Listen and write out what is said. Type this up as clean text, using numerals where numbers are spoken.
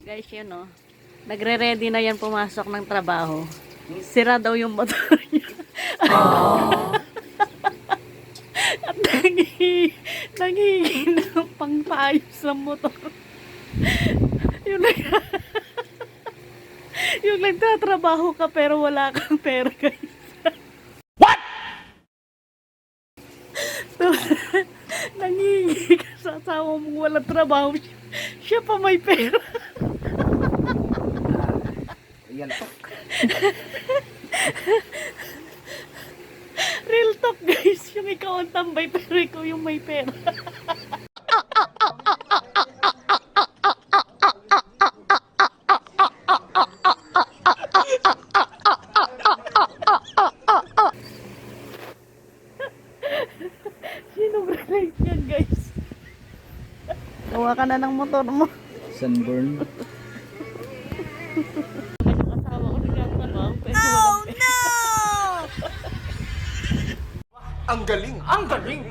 Guys, yun o. Nagre-ready na yan pumasok ng trabaho. Sira daw yung motor niya. At nangihingi ng pangpaayos ng motor. Yung, yung nagtatrabaho ka pero wala kang pera, guys. What? So, nangihingi ka sa asawa mong walang trabaho. Siya pa may pera. Yan to. Real talk, guys. Yung ikaw ang tambay pero ikaw yung may pera. Sino break yan, guys? Gawa ka na ng motor mo. Sunburn. Yung asawa ko nagtatrabaho pero walang pera. Ang galing! Ang galing!